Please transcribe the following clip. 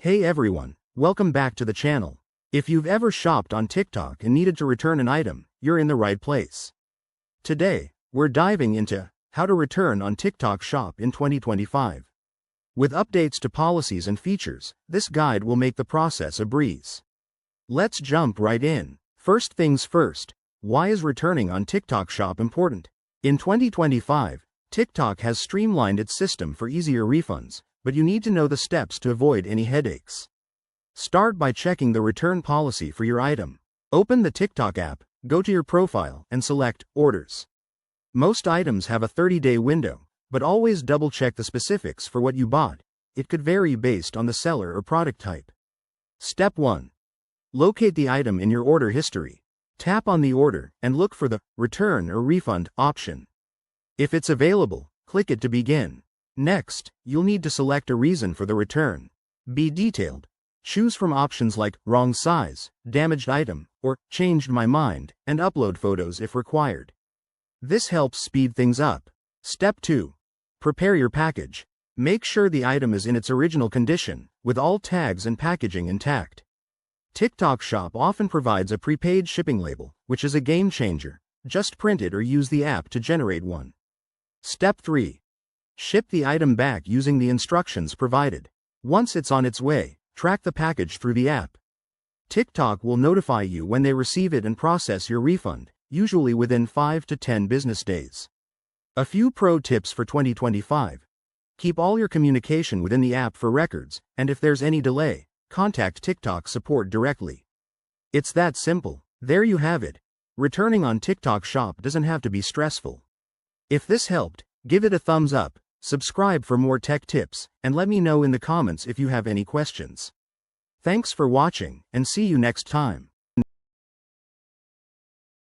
Hey everyone, welcome back to the channel. If you've ever shopped on TikTok and needed to return an item, you're in the right place. Today, we're diving into how to return on TikTok Shop in 2025. With updates to policies and features, this guide will make the process a breeze. Let's jump right in. First things first, why is returning on TikTok Shop important? In 2025, TikTok has streamlined its system for easier refunds, but you need to know the steps to avoid any headaches. Start by checking the return policy for your item. Open the TikTok app, go to your profile, and select Orders. Most items have a 30-day window, but always double-check the specifics for what you bought. It could vary based on the seller or product type. Step 1. Locate the item in your order history. Tap on the order and look for the Return or Refund option. If it's available, click it to begin. Next, you'll need to select a reason for the return. Be detailed. Choose from options like wrong size, damaged item, or changed my mind, and upload photos if required. This helps speed things up. Step 2. Prepare your package. Make sure the item is in its original condition, with all tags and packaging intact. TikTok Shop often provides a prepaid shipping label, which is a game changer. Just print it or use the app to generate one. Step 3. Ship the item back using the instructions provided. Once it's on its way, track the package through the app. TikTok will notify you when they receive it and process your refund, usually within 5 to 10 business days. A few pro tips for 2025. Keep all your communication within the app for records, and if there's any delay, contact TikTok support directly. It's that simple. There you have it. Returning on TikTok Shop doesn't have to be stressful. If this helped, give it a thumbs up. Subscribe for more tech tips, and let me know in the comments if you have any questions. Thanks for watching, and see you next time.